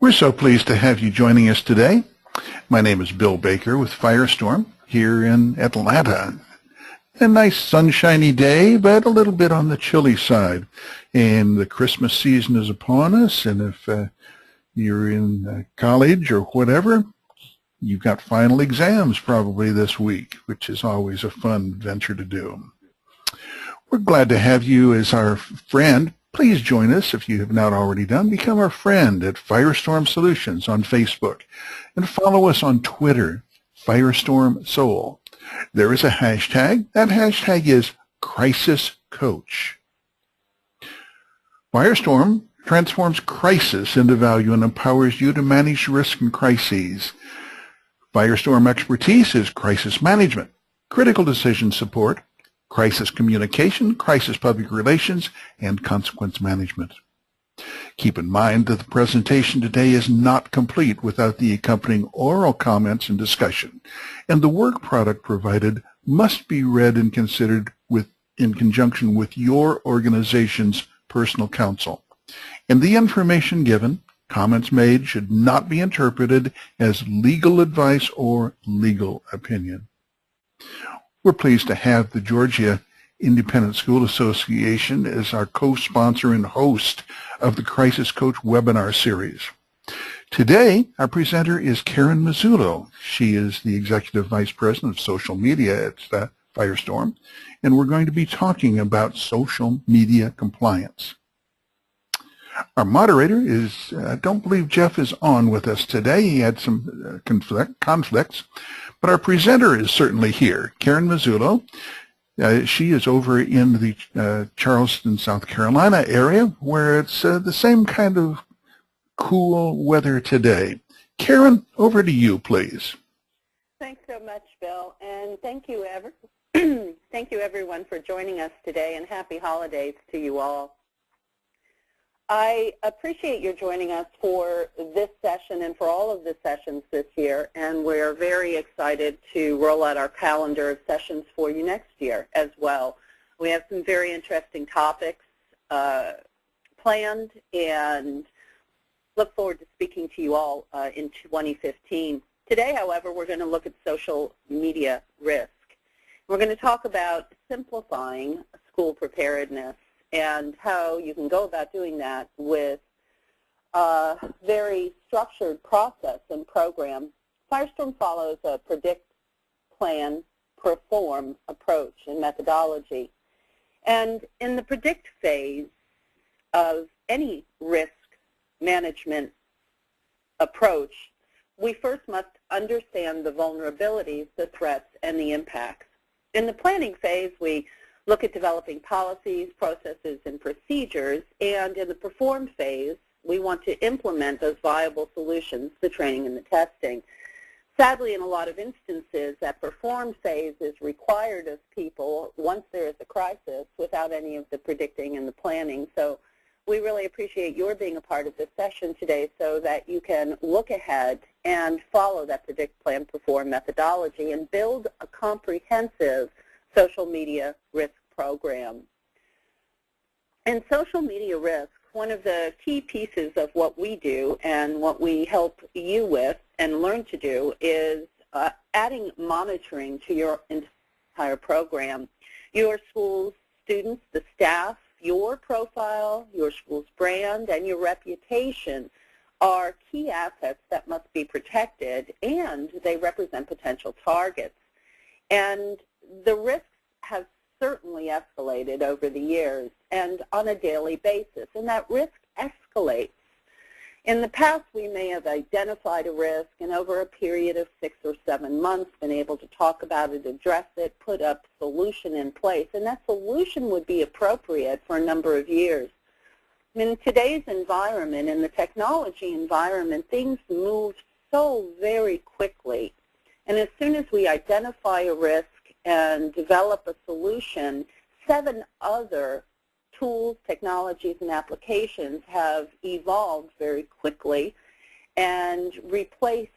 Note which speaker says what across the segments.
Speaker 1: We're so pleased to have you joining us today. My name is Bill Baker with Firestorm here in Atlanta. A nice sunshiny day, but a little bit on the chilly side. And the Christmas season is upon us, and if you're in college or whatever, you've got final exams probably this week, which is always a fun venture to do. We're glad to have you as our friend. Please join us if you have not already done. Become our friend at Firestorm Solutions on Facebook and follow us on Twitter, Firestorm Soul. There is a hashtag. That hashtag is Crisis Coach. Firestorm transforms crisis into value and empowers you to manage risk and crises. Firestorm expertise is crisis management, critical decision support, crisis communication, crisis public relations, and consequence management. Keep in mind that the presentation today is not complete without the accompanying oral comments and discussion, and the work product provided must be read and considered in conjunction with your organization's personal counsel. And the information given, comments made, should not be interpreted as legal advice or legal opinion. We're pleased to have the Georgia Independent School Association as our co-sponsor and host of the Crisis Coach webinar series. Today, our presenter is Karen Mazzullo. She is the Executive Vice President of Social Media at Firestorm, and we're going to be talking about social media compliance. Our moderator is, I don't believe Jeff is on with us today. He had some conflicts. But our presenter is certainly here, Karen Mazzullo. She is over in the Charleston, South Carolina area, where it's the same kind of cool weather today. Karen, over to you, please.
Speaker 2: Thanks so much, Bill, and thank you, thank you everyone for joining us today, and happy holidays to you all. I appreciate your joining us for this session and for all of the sessions this year, and we're very excited to roll out our calendar of sessions for you next year as well. We have some very interesting topics planned, and look forward to speaking to you all in 2015. Today, however, we're going to look at social media risk. We're going to talk about simplifying school preparedness and how you can go about doing that with a very structured process and program. Firestorm follows a predict, plan, perform approach and methodology. And in the predict phase of any risk management approach, we first must understand the vulnerabilities, the threats, and the impacts. In the planning phase, we look at developing policies, processes, and procedures, and in the perform phase, we want to implement those viable solutions, the training and the testing. Sadly, in a lot of instances, that perform phase is required of people once there is a crisis without any of the predicting and the planning. So we really appreciate your being a part of this session today so that you can look ahead and follow that predict, plan, perform methodology and build a comprehensive social media risk program. In social media risk, one of the key pieces of what we do and what we help you with and learn to do is adding monitoring to your entire program. Your school's students, the staff, your profile, your school's brand, and your reputation are key assets that must be protected, and they represent potential targets. And the risks have certainly escalated over the years and on a daily basis, and that risk escalates. In the past, we may have identified a risk and over a period of 6 or 7 months been able to talk about it, address it, put a solution in place, and that solution would be appropriate for a number of years. In today's environment, in the technology environment, things move so very quickly, and as soon as we identify a risk and develop a solution, 7 other tools, technologies, and applications have evolved very quickly and replaced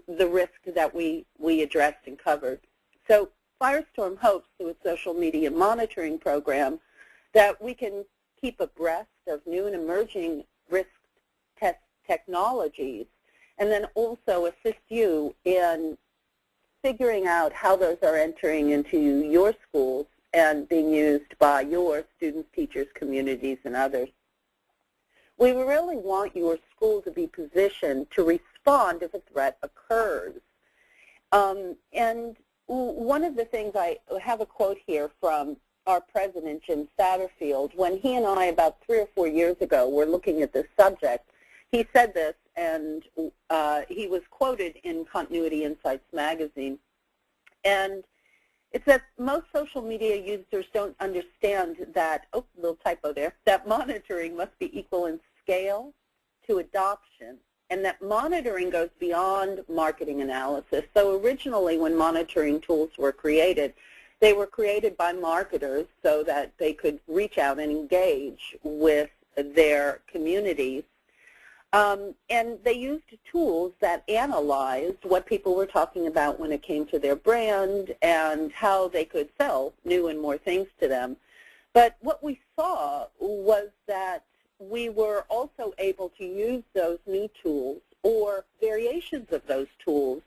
Speaker 2: the risk that we addressed and covered. So Firestorm hopes through its social media monitoring program that we can keep abreast of new and emerging risk technologies, and then also assist you in figuring out how those are entering into your schools and being used by your students, teachers, communities, and others. We really want your school to be positioned to respond if a threat occurs. And one of the things, I have a quote here from our president, Jim Satterfield. When he and I, about 3 or 4 years ago, were looking at this subject, he said this, and he was quoted in Continuity Insights magazine. And it's that most social media users don't understand that, oh, little typo there, that monitoring must be equal in scale to adoption, and that monitoring goes beyond marketing analysis. So originally when monitoring tools were created, they were created by marketers so that they could reach out and engage with their communities. And they used tools that analyzed what people were talking about when it came to their brand and how they could sell new and more things to them. But what we saw was that we were also able to use those new tools or variations of those tools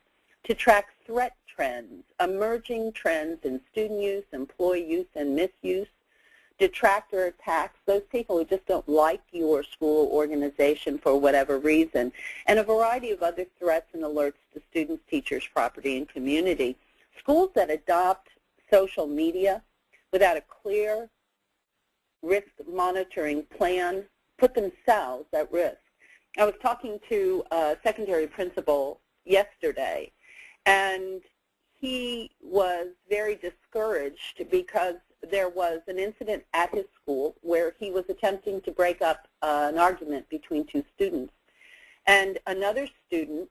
Speaker 2: to track threat trends, emerging trends in student use, employee use, and misuse, detractor attacks, those people who just don't like your school or organization for whatever reason, and a variety of other threats and alerts to students, teachers, property, and community. Schools that adopt social media without a clear risk monitoring plan put themselves at risk. I was talking to a secondary principal yesterday, and he was very discouraged because there was an incident at his school where he was attempting to break up an argument between 2 students. And another student,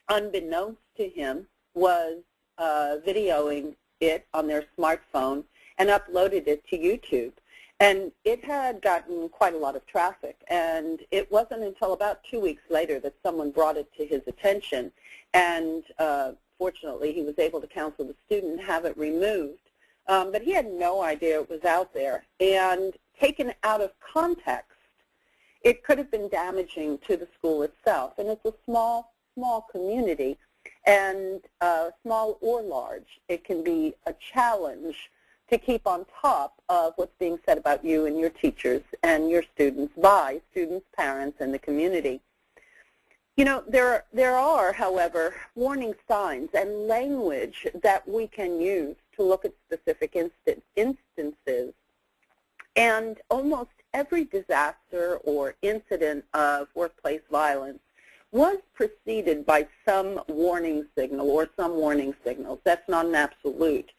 Speaker 2: unbeknownst to him, was videoing it on their smartphone and uploaded it to YouTube. And it had gotten quite a lot of traffic. And it wasn't until about 2 weeks later that someone brought it to his attention. And fortunately, he was able to counsel the student and have it removed. But he had no idea it was out there. And taken out of context, it could have been damaging to the school itself. And it's a small community, and small or large, it can be a challenge to keep on top of what's being said about you and your teachers and your students by students, parents, and the community. You know, there are, however, warning signs and language that we can use to look at specific instances. And almost every disaster or incident of workplace violence was preceded by some warning signal or some warning signals. That's not an absolute.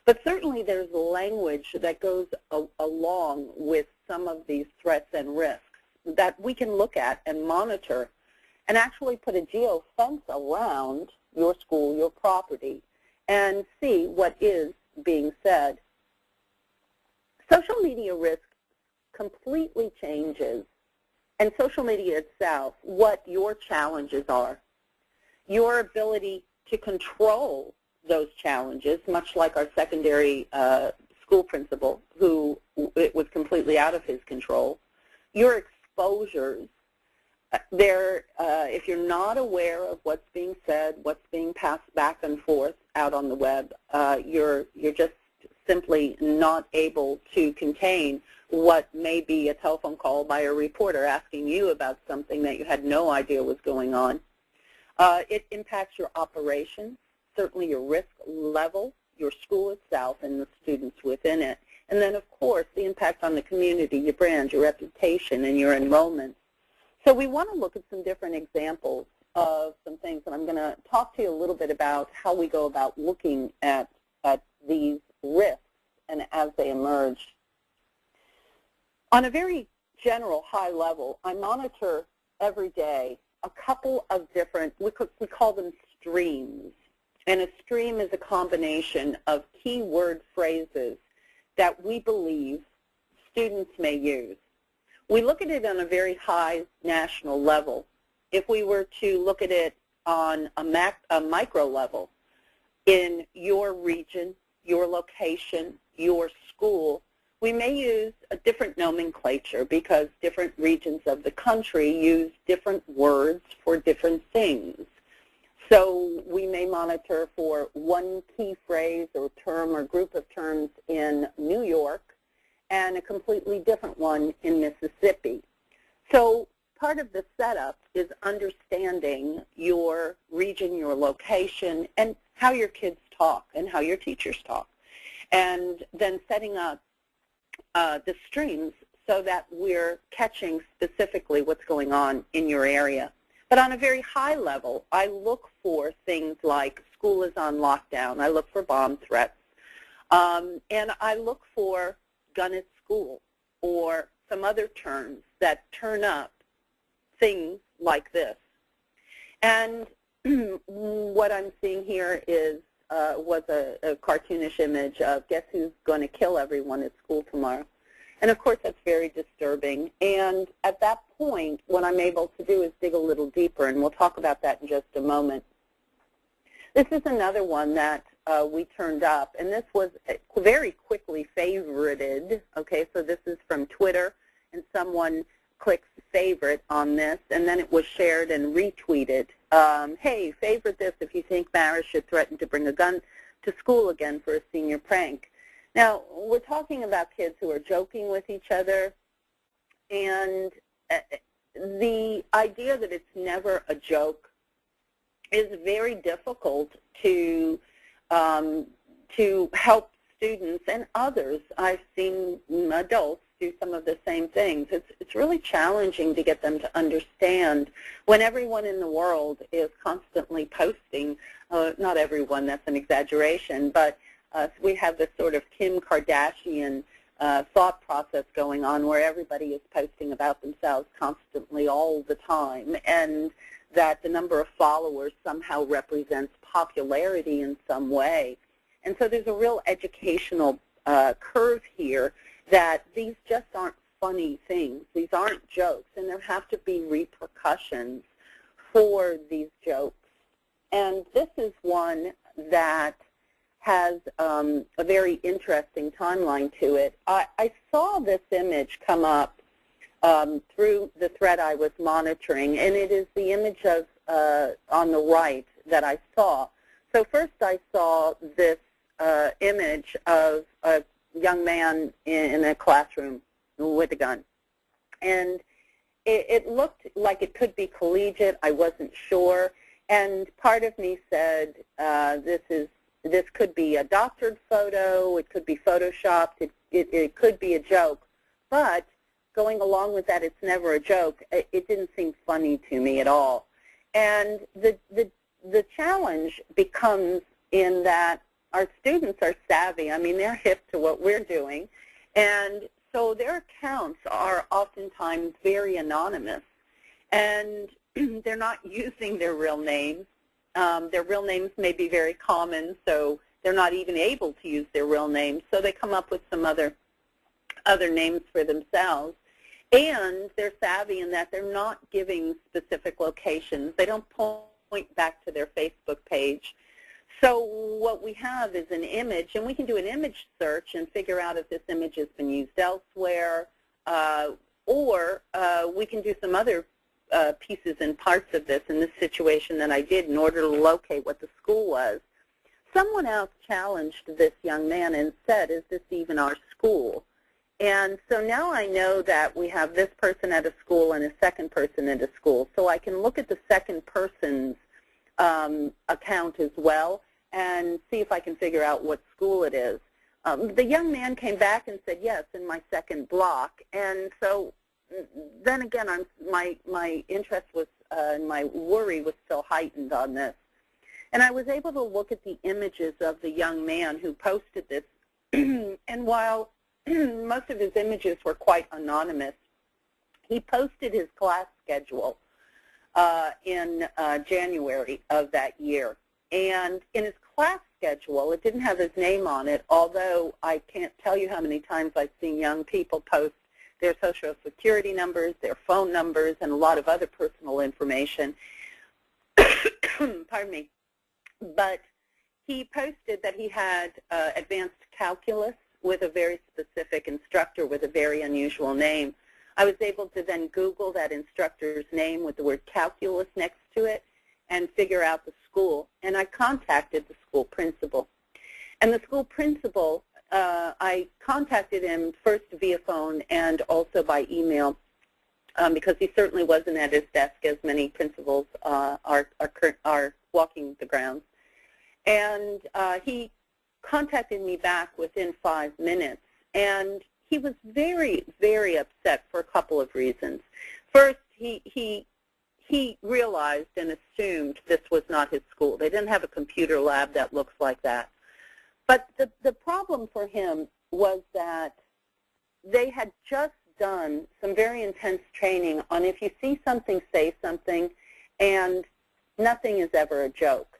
Speaker 2: But certainly there's language that goes along with some of these threats and risks that we can look at and monitor and actually put a geofence around your school, your property, and see what is being said. Social media risk completely changes, and social media itself, what your challenges are. Your ability to control those challenges, much like our secondary school principal, who it was completely out of his control. Your exposures, if you're not aware of what's being said, what's being passed back and forth out on the web, you're just simply not able to contain what may be a telephone call by a reporter asking you about something that you had no idea was going on. It impacts your operations, certainly your risk level, your school itself, and the students within it. And then, of course, the impact on the community, your brand, your reputation, and your enrollment. So we want to look at some different examples of some things, and I'm going to talk to you a little bit about how we go about looking at these risks and as they emerge. On a very general, high level, I monitor every day a couple of different, we call them streams. And a stream is a combination of keyword phrases that we believe students may use. We look at it on a very high national level. If we were to look at it on a micro level, in your region, your location, your school, We may use a different nomenclature because different regions of the country use different words for different things. So we may monitor for one key phrase or term or group of terms in New York and a completely different one in Mississippi. So part of the setup is understanding your region, your location, and how your kids talk and how your teachers talk. And then setting up the streams so that we're catching specifically what's going on in your area. But on a very high level, I look for things like school is on lockdown. I look for bomb threats. And I look for gun at school or some other terms that turn up things like this. And what I'm seeing here is was a cartoonish image of guess who's going to kill everyone at school tomorrow. And of course that's very disturbing. And at that point, what I'm able to do is dig a little deeper, and we'll talk about that in just a moment. This is another one that we turned up, and this was very quickly favorited. Okay, so this is from Twitter, and someone clicks favorite on this, and then it was shared and retweeted. Hey, favorite this if you think Maris should threaten to bring a gun to school again for a senior prank. Now, we're talking about kids who are joking with each other, and the idea that it's never a joke is very difficult to help students and others. I've seen adults do some of the same things. It's really challenging to get them to understand when everyone in the world is constantly posting, not everyone, that's an exaggeration, but we have this sort of Kim Kardashian thought process going on where everybody is posting about themselves constantly all the time, and that the number of followers somehow represents popularity in some way. And so there's a real educational curve here that these just aren't funny things. These aren't jokes, and there have to be repercussions for these jokes. And this is one that has a very interesting timeline to it. I saw this image come up through the thread I was monitoring, and it is the image of on the right that I saw. So first I saw this image of a young man in a classroom with a gun. And it looked like it could be collegiate. I wasn't sure. And part of me said, this could be a doctored photo. It could be photoshopped. It could be a joke. But going along with that, it's never a joke. It didn't seem funny to me at all. And the challenge becomes in that our students are savvy. I mean, they're hip to what we're doing. And so their accounts are oftentimes very anonymous. And they're not using their real names. Their real names may be very common, so they're not even able to use their real names. So they come up with some other names for themselves. And they're savvy in that they're not giving specific locations. They don't point back to their Facebook page. So what we have is an image, and we can do an image search and figure out if this image has been used elsewhere, or we can do some other pieces and parts of this in this situation that I did in order to locate what the school was. Someone else challenged this young man and said, is this even our school? And so now I know that we have this person at a school and a second person at a school. So I can look at the second person's account as well and see if I can figure out what school it is. The young man came back and said, yes, in my second block. And so then again, my interest was, my worry was still heightened on this. And I was able to look at the images of the young man who posted this. And while most of his images were quite anonymous, he posted his class schedule in January of that year. And in his class schedule, it didn't have his name on it, although I can't tell you how many times I've seen young people post their Social Security numbers, their phone numbers, and a lot of other personal information. Pardon me. But he posted that he had advanced calculus with a very specific instructor with a very unusual name. I was able to then Google that instructor's name with the word calculus next to it and figure out the school. And I contacted the school principal. And the school principal, I contacted him first via phone and also by email because he certainly wasn't at his desk as many principals are walking the grounds. And he contacted me back within 5 minutes. And he was very, very upset for a couple of reasons. First, he realized and assumed this was not his school. They didn't have a computer lab that looks like that. But the problem for him was that they had just done some very intense training on if you see something, say something, and nothing is ever a joke.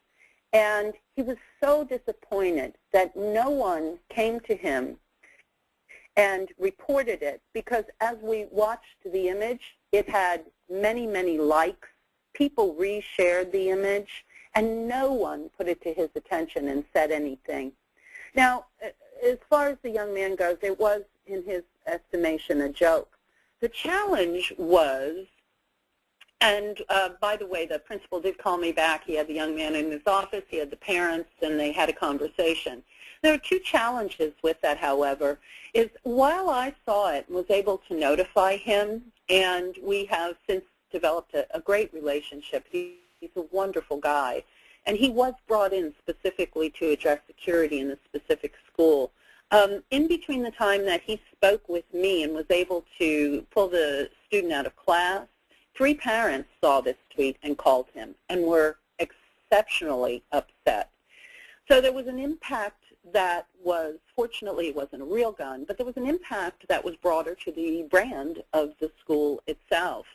Speaker 2: And he was so disappointed that no one came to him and reported it, because as we watched the image, it had many, many likes. People reshared the image, and no one put it to his attention and said anything. Now, as far as the young man goes, it was, in his estimation, a joke. The challenge was, and by the way, the principal did call me back. He had the young man in his office, he had the parents, and they had a conversation. There are two challenges with that, however, is while I saw it and was able to notify him, and we have since developed a great relationship. He's a wonderful guy. And he was brought in specifically to address security in a specific school. In between the time that he spoke with me and was able to pull the student out of class, 3 parents saw this tweet and called him and were exceptionally upset. So there was an impact that was, fortunately it wasn't a real gun, but there was an impact that was broader to the brand of the school itself.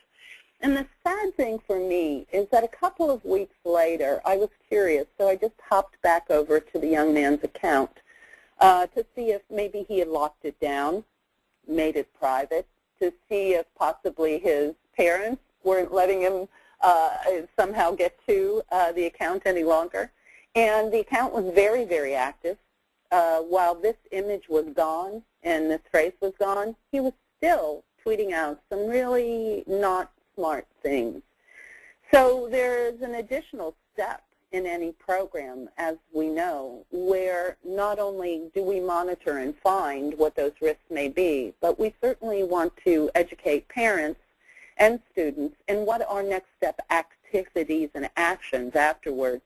Speaker 2: And the sad thing for me is that a couple of weeks later, I was curious, so I just hopped back over to the young man's account to see if maybe he had locked it down, made it private, to see if possibly his parents weren't letting him somehow get to the account any longer. And the account was very, very active. While this image was gone and this phrase was gone, he was still tweeting out some really not smart things. So there's an additional step in any program, as we know, where not only do we monitor and find what those risks may be, but we certainly want to educate parents and students in what our next step activities and actions afterwards.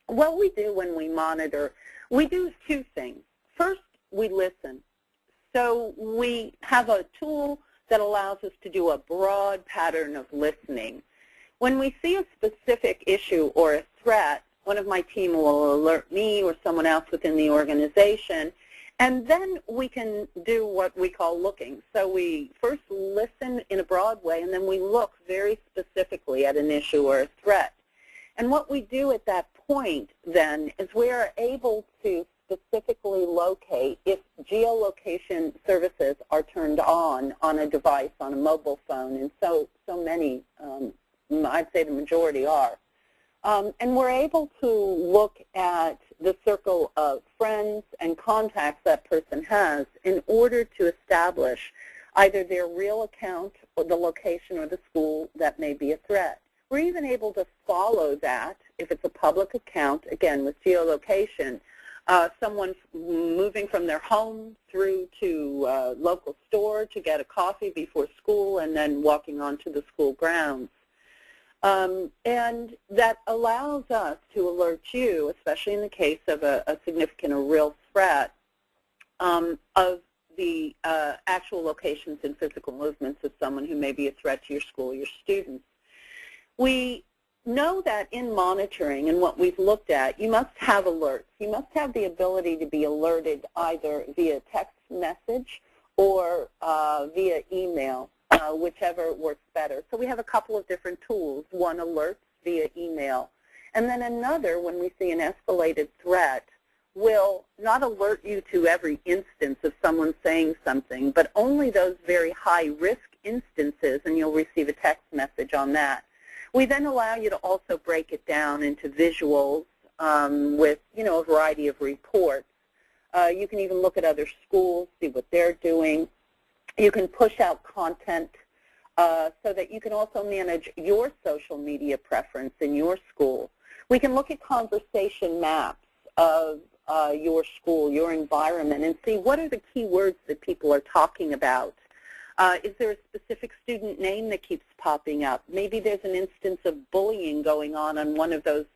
Speaker 2: What we do when we monitor, we do 2 things. First, we listen. So we have a tool that allows us to do a broad pattern of listening. When we see a specific issue or a threat, one of my team will alert me or someone else within the organization, and then we can do what we call looking. So we first listen in a broad way, and then we look very specifically at an issue or a threat. And what we do at that point, then, is we are able to specifically locate if geolocation services are turned on a device, on a mobile phone, and so many, I'd say the majority are. And we're able to look at the circle of friends and contacts that person has in order to establish either their real account or the location or the school that may be a threat. We're even able to follow that if it's a public account, again, with geolocation, someone moving from their home through to a local store to get a coffee before school and then walking onto the school grounds. And that allows us to alert you, especially in the case of a significant or real threat, of the actual locations and physical movements of someone who may be a threat to your school or your students. We know that in monitoring and what we've looked at, you must have alerts. You must have the ability to be alerted either via text message or via email, whichever works better. So we have a couple of different tools. One, alerts via email. And then another, when we see an escalated threat, will not alert you to every instance of someone saying something, but only those very high-risk instances, and you'll receive a text message on that. We then allow you to also break it down into visuals with, a variety of reports. You can even look at other schools, see what they're doing. You can push out content so that you can also manage your social media preference in your school. We can look at conversation maps of your school, your environment, and see what are the key words that people are talking about. Is there a specific student name that keeps popping up? Maybe there's an instance of bullying going on one of those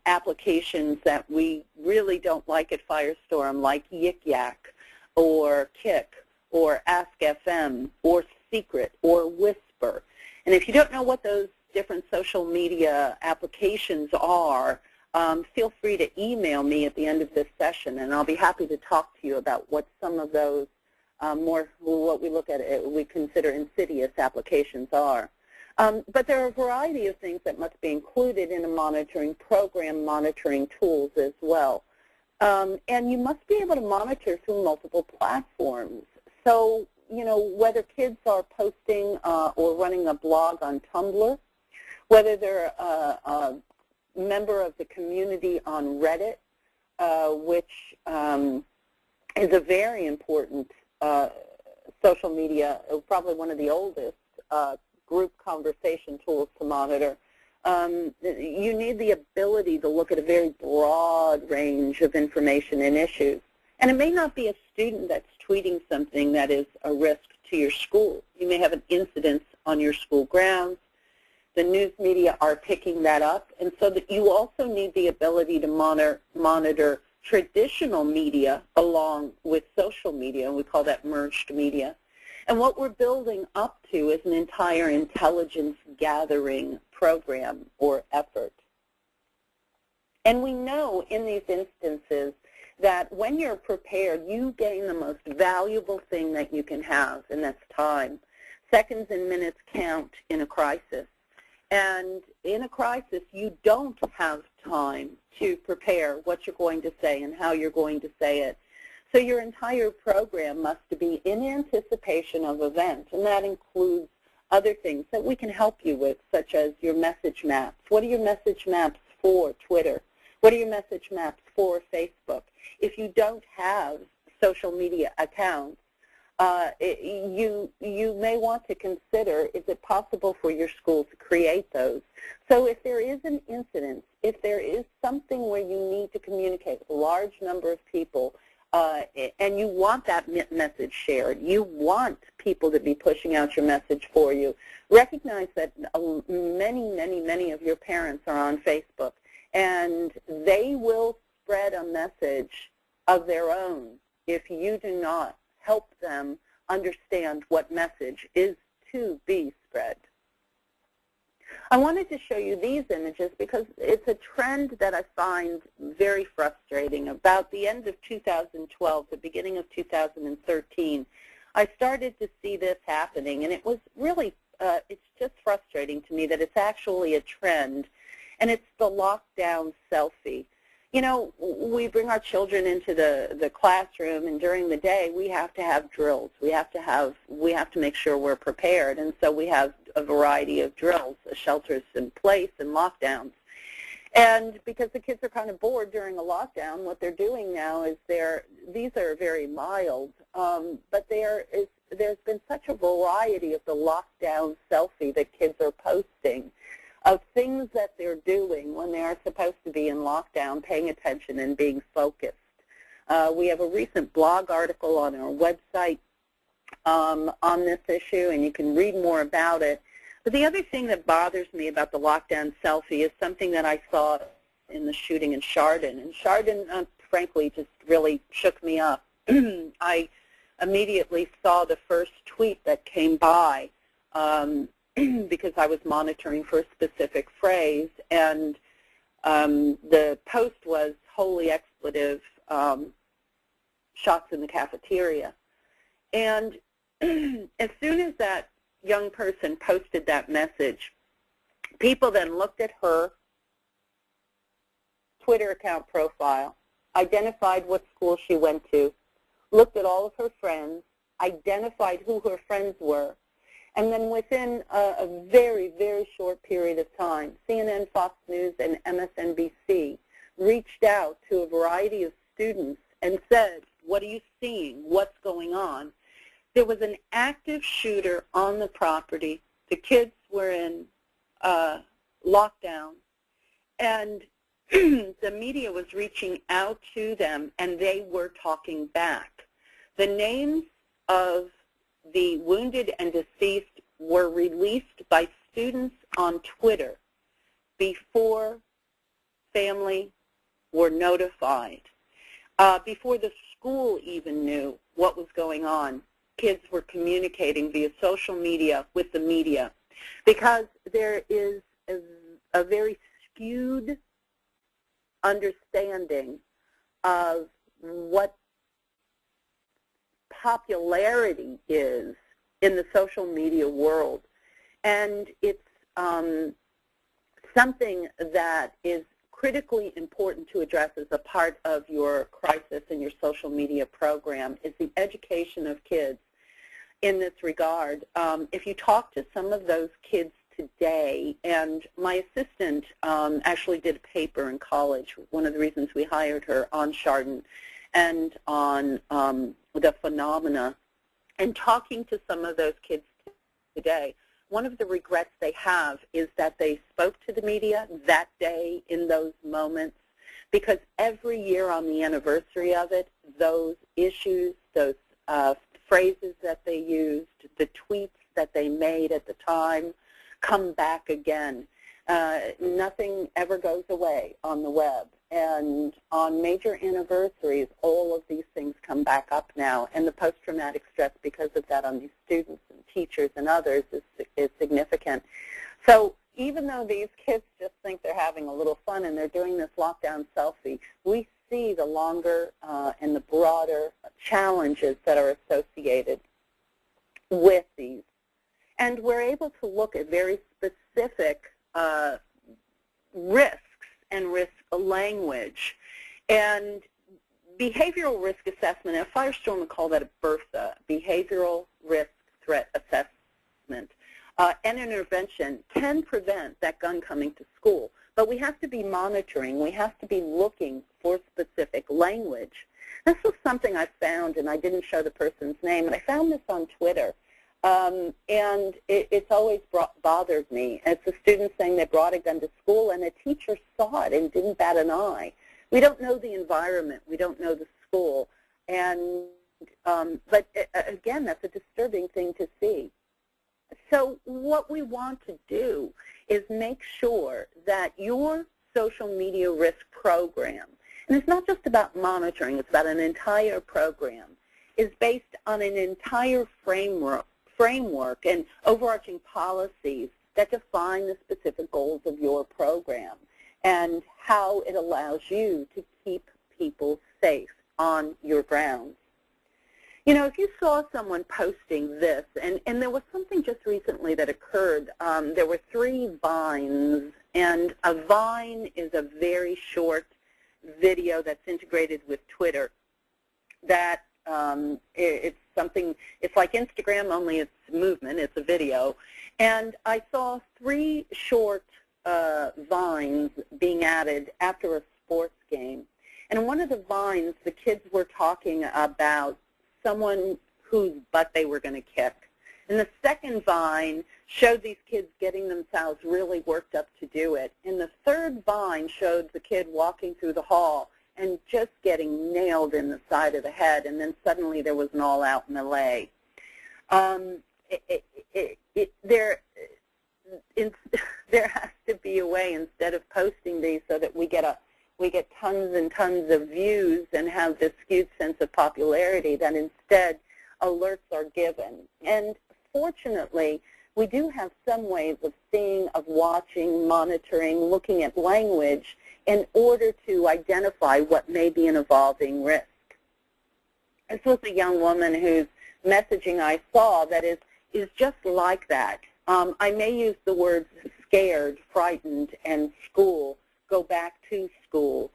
Speaker 2: applications that we really don't like at Firestorm, like Yik Yak or Kik or Ask FM or Secret or Whisper. And if you don't know what those different social media applications are, feel free to email me at the end of this session, and I'll be happy to talk to you about what some of those what we look at, we consider insidious applications are. But there are a variety of things that must be included in a monitoring program, monitoring tools as well. And you must be able to monitor through multiple platforms. So, you know, whether kids are posting or running a blog on Tumblr, whether they're a member of the community on Reddit, which is a very important social media, probably one of the oldest group conversation tools to monitor. You need the ability to look at a very broad range of information and issues. And it may not be a student that's tweeting something that is a risk to your school. You may have an incident on your school grounds. The news media are picking that up, and so that you also need the ability to monitor traditional media along with social media, and we call that merged media. And what we're building up to is an entire intelligence gathering program or effort. And we know in these instances that when you're prepared, you gain the most valuable thing that you can have, and that's time. Seconds and minutes count in a crisis. And in a crisis, you don't have time to prepare what you're going to say and how you're going to say it. So your entire program must be in anticipation of events, and that includes other things that we can help you with, such as your message maps. What are your message maps for Twitter? What are your message maps for Facebook? If you don't have social media accounts, you may want to consider, is it possible for your school to create those? So if there is an incident, if there is something where you need to communicate with a large number of people, and you want that message shared, you want people to be pushing out your message for you, recognize that many of your parents are on Facebook, and they will spread a message of their own if you do not help them understand what message is to be spread. I wanted to show you these images because it's a trend that I find very frustrating. About the end of 2012, the beginning of 2013, I started to see this happening, and it was really, it's just frustrating to me that it's actually a trend, and it's the lockdown selfie. You know, we bring our children into the classroom, and during the day we have to have drills. We have to make sure we're prepared, and so we have a variety of drills, shelters in place, and lockdowns. And because the kids are kind of bored during a lockdown, what they're doing now is these are very mild, but there's been such a variety of the lockdown selfie that kids are posting, of things that they're doing when they are supposed to be in lockdown, paying attention and being focused. We have a recent blog article on our website on this issue, and you can read more about it. But the other thing that bothers me about the lockdown selfie is something that I saw in the shooting in Chardon. And Chardon, frankly, just really shook me up. I immediately saw the first tweet that came by because I was monitoring for a specific phrase, and the post was holy expletive, shots in the cafeteria. And as soon as that young person posted that message, people then looked at her Twitter account profile, identified what school she went to, looked at all of her friends, identified who her friends were, and then within a very, very short period of time, CNN, Fox News, and MSNBC reached out to a variety of students and said, what are you seeing? What's going on? There was an active shooter on the property. The kids were in lockdown, and the media was reaching out to them, and they were talking back. The names of the wounded and deceased were released by students on Twitter before family were notified, before the school even knew what was going on. Kids were communicating via social media with the media, because there is a very skewed understanding of what popularity is in the social media world. And it's something that is critically important to address as a part of your crisis and your social media program, is the education of kids in this regard. If you talk to some of those kids today, and my assistant actually did a paper in college, one of the reasons we hired her, on Chardon and on the phenomena, and talking to some of those kids today, one of the regrets they have is that they spoke to the media that day in those moments, because every year on the anniversary of it, those issues, those phrases that they used, the tweets that they made at the time, come back again. Nothing ever goes away on the web. And on major anniversaries, all of these things come back up now. And the post-traumatic stress because of that on these students and teachers and others is significant. So even though these kids just think they're having a little fun and they're doing this lockdown selfie, we see the longer and the broader challenges that are associated with these. And we're able to look at very specific risks and risk language. And behavioral risk assessment, and Firestorm would call that a BRSA, behavioral risk threat assessment, and intervention can prevent that gun coming to school. But we have to be monitoring. We have to be looking for specific language. This was something I found, and I didn't show the person's name, and I found this on Twitter. And it's always bothered me. It's a student saying they brought a gun to school, and a teacher saw it and didn't bat an eye. We don't know the environment. We don't know the school. And but again, that's a disturbing thing to see. So what we want to do is make sure that your social media risk program, and it's not just about monitoring, it's about an entire program, is based on an entire framework and overarching policies that define the specific goals of your program and how it allows you to keep people safe on your grounds. You know, if you saw someone posting this, and there was something just recently that occurred, there were 3 vines, and a vine is a very short video that's integrated with Twitter that it's something, it's like Instagram, only it's movement, it's a video. And I saw 3 short vines being added after a sports game. And in one of the vines, the kids were talking about someone whose butt they were going to kick. And the second vine showed these kids getting themselves really worked up to do it. And the third vine showed the kid walking through the hall and just getting nailed in the side of the head, and then suddenly there was an all-out melee. There has to be a way, instead of posting these so that we get tons and tons of views and have this skewed sense of popularity, that instead alerts are given. And fortunately, we do have some ways of seeing, of watching, monitoring, looking at language in order to identify what may be an evolving risk. This was a young woman whose messaging I saw that is just like that. I may use the words scared, frightened, and school, go back to school,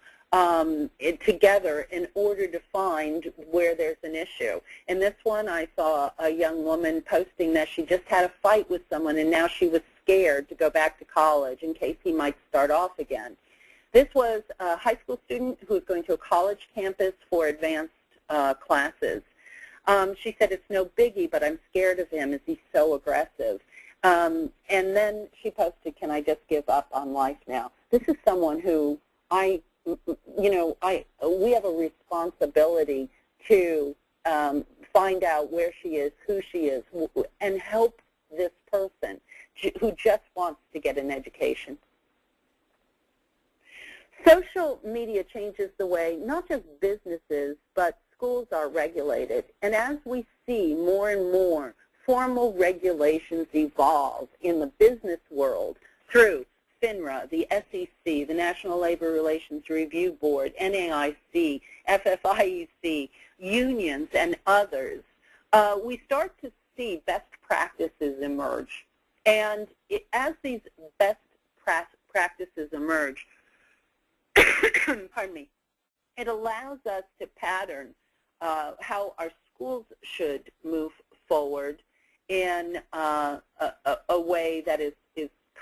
Speaker 2: together in order to find where there's an issue. In this one, I saw a young woman posting that she just had a fight with someone, and now she was scared to go back to college in case he might start off again. This was a high school student who was going to a college campus for advanced classes. She said, it's no biggie, but I'm scared of him as he's so aggressive. And then she posted, can I just give up on life now? This is someone who we have a responsibility to find out where she is, who she is, and help this person who just wants to get an education. Social media changes the way not just businesses, but schools are regulated. And as we see more and more formal regulations evolve in the business world through FINRA, the SEC, the National Labor Relations Review Board, NAIC, FFIEC, unions, and others, we start to see best practices emerge. And as these best practices emerge, pardon me, it allows us to pattern how our schools should move forward in a way that is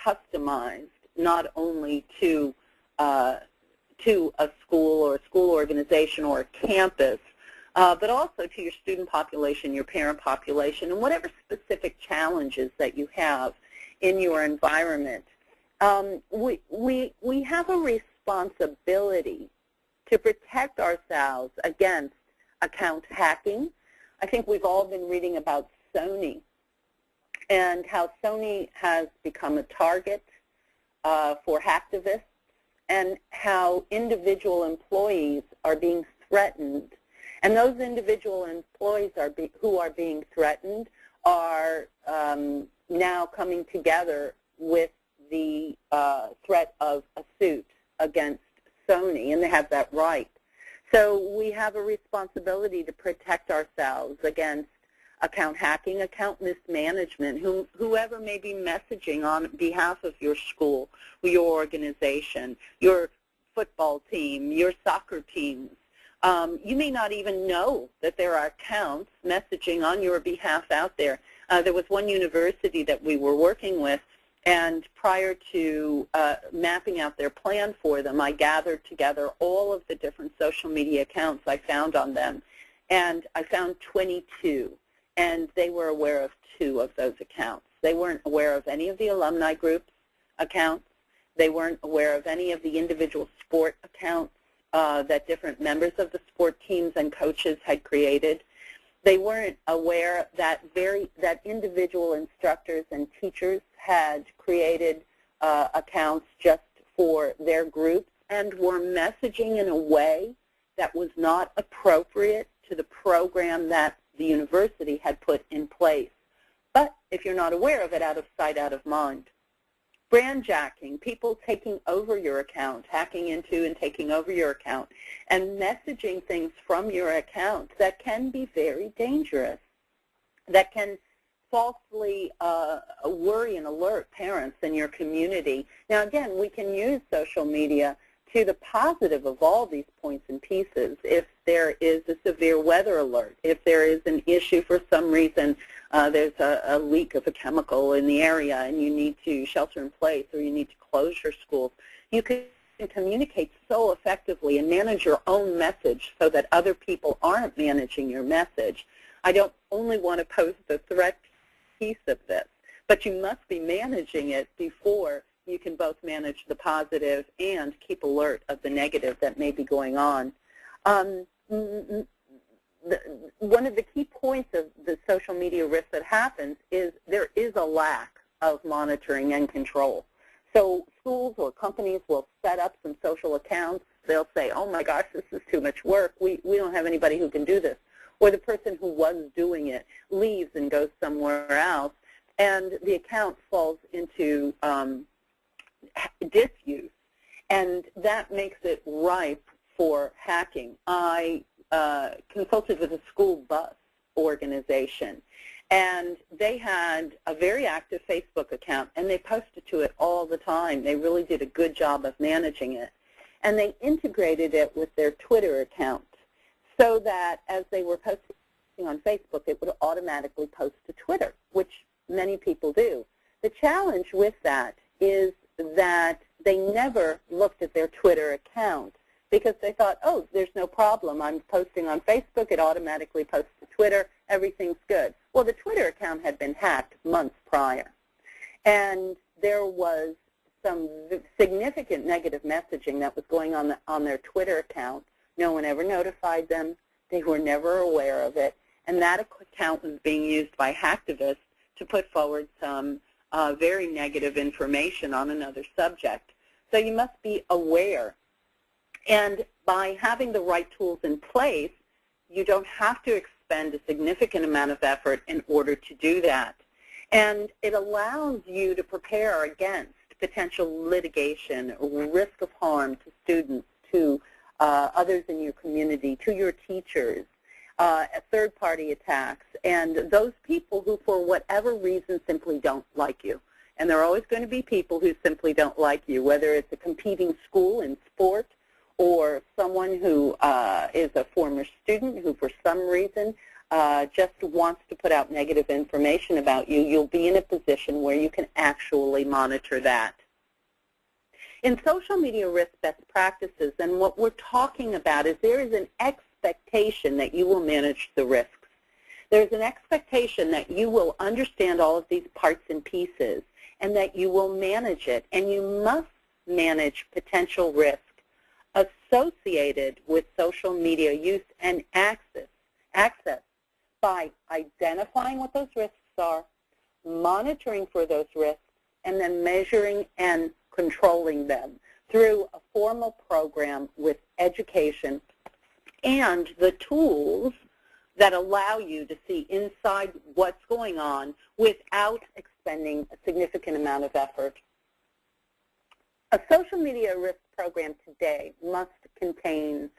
Speaker 2: customized not only to a school or a school organization or a campus, but also to your student population, your parent population, and whatever specific challenges that you have in your environment. We have a responsibility to protect ourselves against account hacking. I think we've all been reading about Sony and how Sony has become a target for hacktivists, and how individual employees are being threatened. And those individual employees who are being threatened are now coming together with the threat of a suit against Sony, and they have that right. So we have a responsibility to protect ourselves against account hacking, account mismanagement, whoever may be messaging on behalf of your school, your organization, your football team, your soccer teams. You may not even know that there are accounts messaging on your behalf out there. There was one university that we were working with, and prior to mapping out their plan for them, I gathered together all of the different social media accounts I found on them, and I found 22, and they were aware of 2 of those accounts. They weren't aware of any of the alumni groups accounts. They weren't aware of any of the individual sport accounts that different members of the sport teams and coaches had created. They weren't aware that individual instructors and teachers had created accounts just for their groups and were messaging in a way that was not appropriate to the program that the university had put in place. But if you're not aware of it, out of sight, out of mind. Brand jacking, people taking over your account, hacking into and taking over your account, and messaging things from your account that can be very dangerous, that can falsely worry and alert parents in your community. Now, again, we can use social media to the positive of all these points and pieces. If there is a severe weather alert, if there is an issue for some reason, there's a leak of a chemical in the area and you need to shelter in place or you need to close your schools, you can communicate so effectively and manage your own message so that other people aren't managing your message. I don't only want to pose the threat piece of this, but you must be managing it before you can both manage the positive and keep alert of the negative that may be going on. One of the key points of the social media risk that happens is there is a lack of monitoring and control. So schools or companies will set up some social accounts. They'll say, oh my gosh, this is too much work. We don't have anybody who can do this. Or the person who was doing it leaves and goes somewhere else, and the account falls into disuse, and that makes it ripe for hacking. I consulted with a school bus organization, and they had a very active Facebook account, and they posted to it all the time. They really did a good job of managing it, and they integrated it with their Twitter account so that as they were posting on Facebook, it would automatically post to Twitter, which many people do. The challenge with that is that they never looked at their Twitter account because they thought, oh, there's no problem. I'm posting on Facebook. It automatically posts to Twitter. Everything's good. Well, the Twitter account had been hacked months prior. And there was some significant negative messaging that was going on their Twitter account. No one ever notified them. They were never aware of it. And that account was being used by hacktivists to put forward some very negative information on another subject. So you must be aware. And by having the right tools in place, you don't have to expend a significant amount of effort in order to do that. And it allows you to prepare against potential litigation or risk of harm to students, to others in your community, to your teachers, third-party attacks, and those people who, for whatever reason, simply don't like you. And there are always going to be people who simply don't like you, whether it's a competing school in sport or someone who is a former student who, for some reason, just wants to put out negative information about you. You'll be in a position where you can actually monitor that. In social media risk best practices, and what we're talking about is there is an expectation that you will manage the risks. There's an expectation that you will understand all of these parts and pieces and that you will manage it. And you must manage potential risk associated with social media use and access by identifying what those risks are, monitoring for those risks, and then measuring and controlling them through a formal program with education and the tools that allow you to see inside what's going on without expending a significant amount of effort. A social media risk program today must contain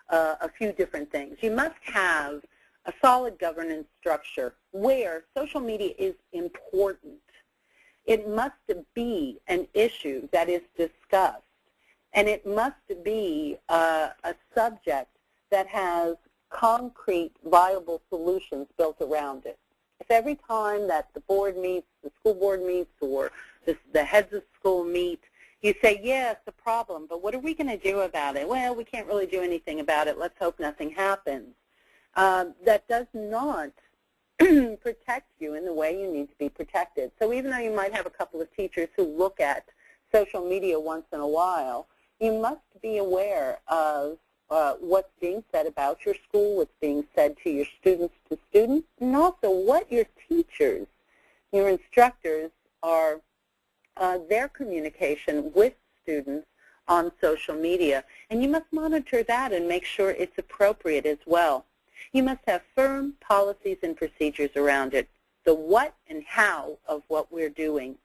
Speaker 2: a few different things. You must have a solid governance structure where social media is important. It must be an issue that is discussed, and it must be a subject that has concrete, viable solutions built around it. If every time that the board meets, the school board meets, or the heads of school meet, you say, yeah, it's a problem, but what are we going to do about it? Well, we can't really do anything about it. Let's hope nothing happens. That does not protect you in the way you need to be protected. So even though you might have a couple of teachers who look at social media once in a while, you must be aware of what's being said about your school, what's being said to your students, and also what your teachers, your instructors are, their communication with students on social media. And you must monitor that and make sure it's appropriate as well. You must have firm policies and procedures around it, the what and how of what we're doing.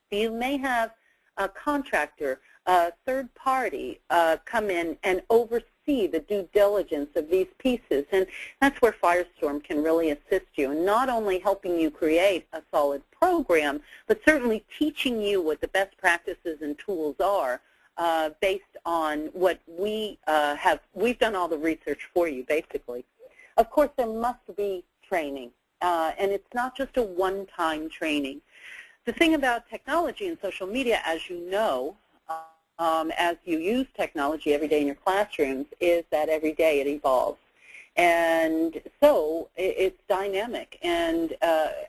Speaker 2: You may have a contractor, a third party come in and oversee the due diligence of these pieces, and that's where Firestorm can really assist you, in not only helping you create a solid program, but certainly teaching you what the best practices and tools are based on what we we've done all the research for you, basically. Of course, there must be training, and it's not just a one-time training. The thing about technology and social media, as you know, as you use technology every day in your classrooms, is that every day it evolves. And so it's dynamic. And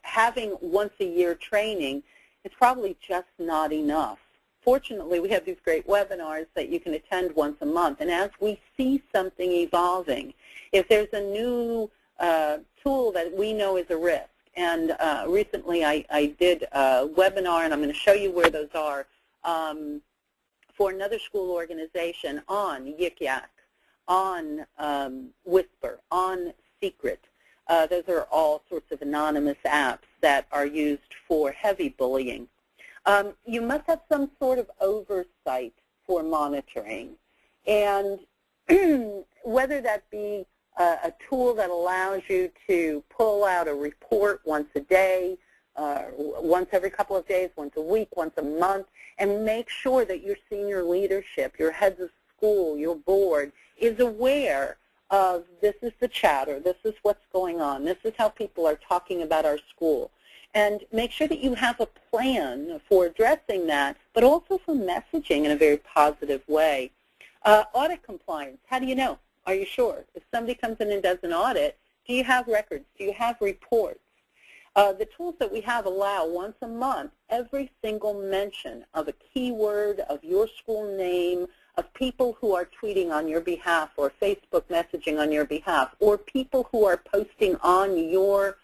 Speaker 2: having once-a-year training is probably just not enough. Fortunately, we have these great webinars that you can attend once a month. And as we see something evolving, if there's a new tool that we know is a risk, and recently I did a webinar, and I'm going to show you where those are, for another school organization on Yik Yak, on Whisper, on Secret. Those are all sorts of anonymous apps that are used for heavy bullying. You must have some sort of oversight for monitoring, and whether that be a tool that allows you to pull out a report once a day, once every couple of days, once a week, once a month, and make sure that your senior leadership, your heads of school, your board, is aware of this is the chatter, this is what's going on, this is how people are talking about our school. And make sure that you have a plan for addressing that, but also for messaging in a very positive way. Audit compliance, how do you know? Are you sure? If somebody comes in and does an audit, do you have records? Do you have reports? The tools that we have allow once a month every single mention of a keyword, of your school name, of people who are tweeting on your behalf or Facebook messaging on your behalf, or people who are posting on your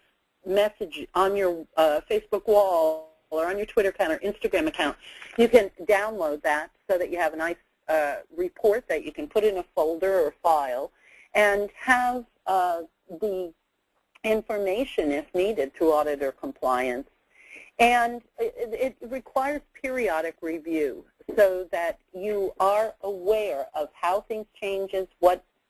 Speaker 2: message on your Facebook wall or on your Twitter account or Instagram account. You can download that so that you have a nice report that you can put in a folder or file and have the information if needed through audit or compliance. And it requires periodic review so that you are aware of how things changes,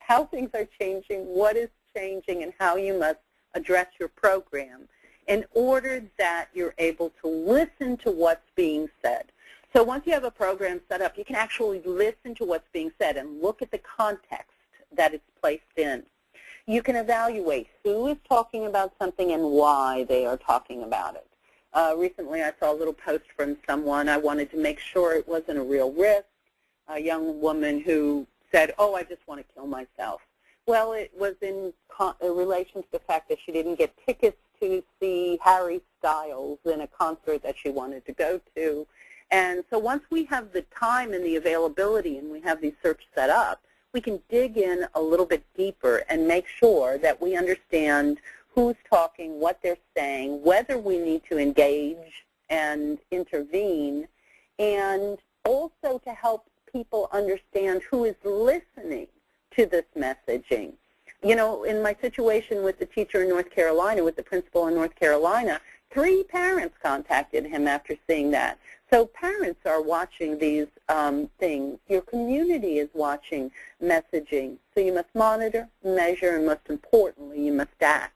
Speaker 2: how things are changing, what is changing, and how you must address your program in order that you're able to listen to what's being said. So once you have a program set up, you can actually listen to what's being said and look at the context that it's placed in. You can evaluate who is talking about something and why they are talking about it. Recently I saw a little post from someone. I wanted to make sure it wasn't a real risk. A young woman who said, oh, I just want to kill myself. Well, it was in relation to the fact that she didn't get tickets to see Harry Styles in a concert that she wanted to go to. And so once we have the time and the availability and we have these search set up, we can dig in a little bit deeper and make sure that we understand who's talking, what they're saying, whether we need to engage and intervene, and also to help people understand who is listening to this messaging. You know, in my situation with the teacher in North Carolina, with the principal in North Carolina, 3 parents contacted him after seeing that. So parents are watching these things. Your community is watching messaging. So you must monitor, measure, and most importantly, you must act.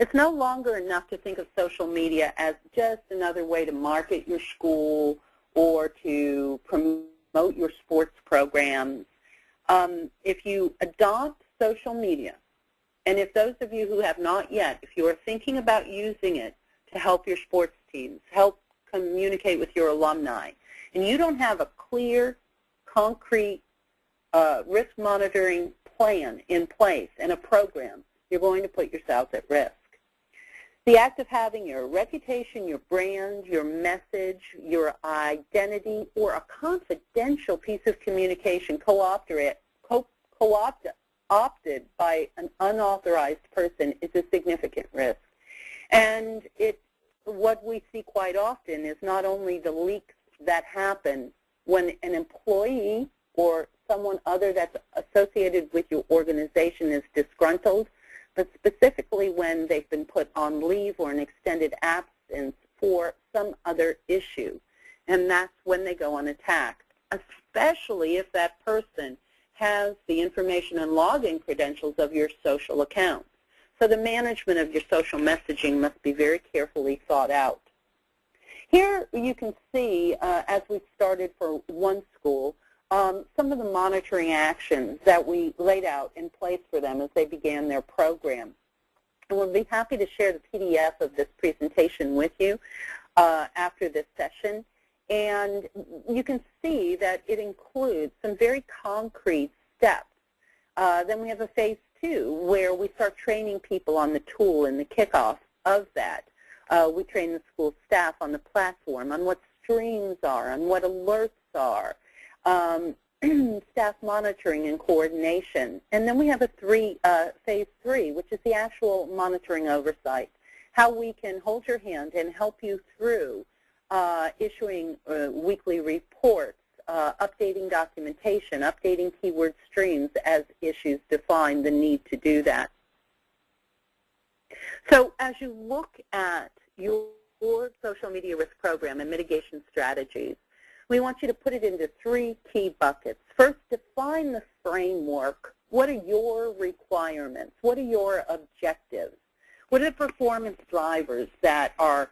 Speaker 2: It's no longer enough to think of social media as just another way to market your school or to promote your sports programs. If you adopt social media, and if those of you who have not yet, if you are thinking about using it to help your sports teams, help communicate with your alumni, and you don't have a clear, concrete risk monitoring plan in place and a program, you're going to put yourself at risk. The act of having your reputation, your brand, your message, your identity, or a confidential piece of communication co-opted by an unauthorized person is a significant risk. And what we see quite often is not only the leaks that happen when an employee or someone other that's associated with your organization is disgruntled, but specifically when they've been put on leave or an extended absence for some other issue. And that's when they go unattacked, especially if that person has the information and login credentials of your social accounts. So the management of your social messaging must be very carefully thought out. Here you can see, as we started for one school, some of the monitoring actions that we laid out in place for them as they began their program. And we'll be happy to share the PDF of this presentation with you after this session. And you can see that it includes some very concrete steps. Then we have a phase 2 where we start training people on the tool and the kickoff of that. We train the school staff on the platform, on what streams are, on what alerts are, staff monitoring and coordination. And then we have a phase 3, which is the actual monitoring oversight, how we can hold your hand and help you through issuing weekly reports, updating documentation, updating keyword streams as issues define the need to do that. So as you look at your social media risk program and mitigation strategies, we want you to put it into 3 key buckets. First, define the framework. What are your requirements? What are your objectives? What are the performance drivers that are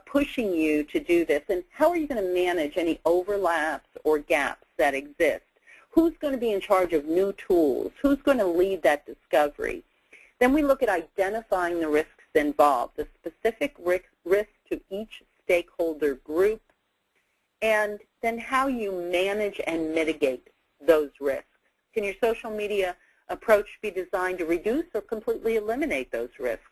Speaker 2: pushing you to do this? And how are you going to manage any overlaps or gaps that exist? Who's going to be in charge of new tools? Who's going to lead that discovery? Then we look at identifying the risks involved, the specific risk to each stakeholder group, and then how you manage and mitigate those risks. Can your social media approach be designed to reduce or completely eliminate those risks?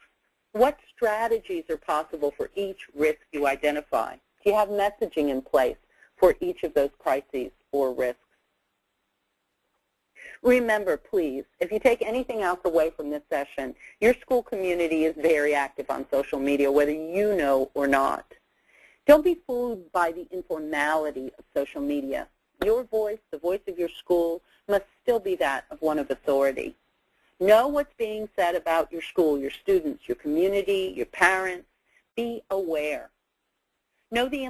Speaker 2: What strategies are possible for each risk you identify? Do you have messaging in place for each of those crises or risks? Remember, please, if you take anything else away from this session, your school community is very active on social media, whether you know or not. Don't be fooled by the informality of social media. Your voice, the voice of your school, must still be that of one of authority. Know what's being said about your school, your students, your community, your parents. Be aware. Know the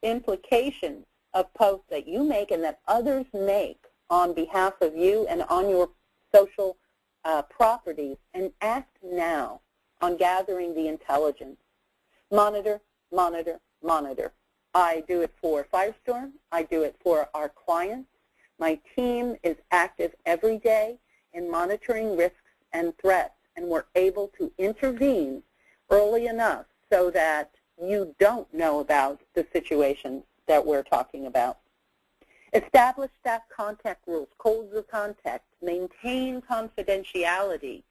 Speaker 2: implications of posts that you make and that others make on behalf of you and on your social properties, and act now on gathering the intelligence. Monitor, monitor, monitor. I do it for Firestorm. I do it for our clients. My team is active every day in monitoring risks and threats, and we're able to intervene early enough so that you don't know about the situation that we're talking about. Establish staff contact rules, codes of contact, maintain confidentiality,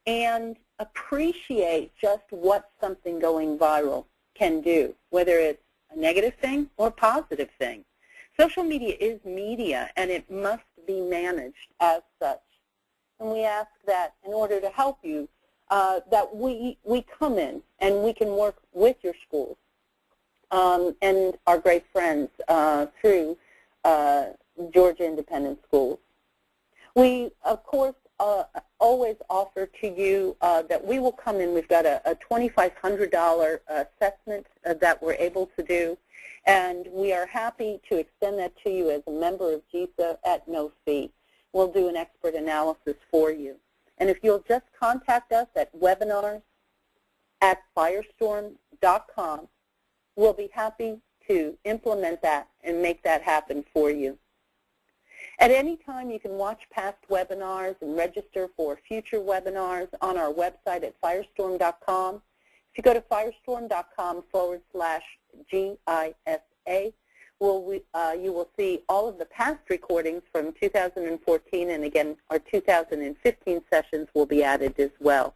Speaker 2: and appreciate just what something going viral can do, whether it's a negative thing or a positive thing. Social media is media, and it must be managed as such. And we ask that in order to help you, that we come in and we can work with your schools and our great friends through Georgia Independent Schools. We, of course, always offer to you that we will come in. We've got a $2,500 assessment that we're able to do, and we are happy to extend that to you as a member of GISA at no fee. We'll do an expert analysis for you. And if you'll just contact us at webinars@firestorm.com, we'll be happy to implement that and make that happen for you. At any time, you can watch past webinars and register for future webinars on our website at firestorm.com. If you go to firestorm.com/GISA, you will see all of the past recordings from 2014, and again, our 2015 sessions will be added as well.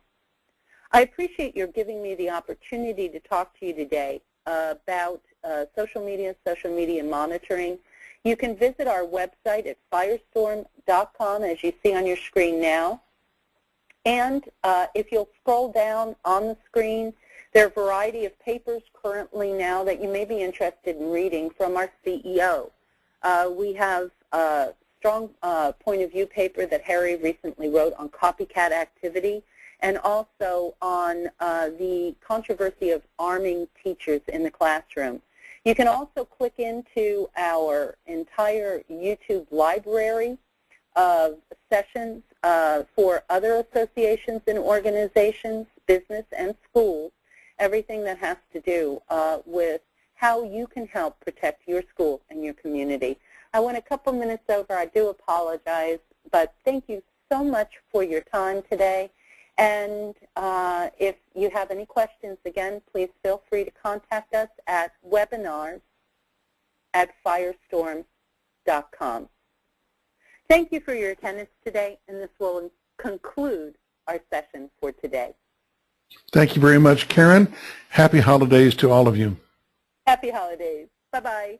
Speaker 2: I appreciate your giving me the opportunity to talk to you today about social media monitoring. You can visit our website at firestorm.com, as you see on your screen now. And if you'll scroll down on the screen, there are a variety of papers currently now that you may be interested in reading from our CEO. We have a strong point of view paper that Harry recently wrote on copycat activity, and also on the controversy of arming teachers in the classroom. You can also click into our entire YouTube library of sessions for other associations and organizations, business and schools, everything that has to do with how you can help protect your school and your community. I went a couple minutes over. I do apologize, but thank you so much for your time today. And if you have any questions, again, please feel free to contact us at webinars@firestorm.com. Thank you for your attendance today, and this will conclude our session for today.
Speaker 1: Thank you very much, Karen. Happy holidays to all of you.
Speaker 2: Happy holidays. Bye-bye.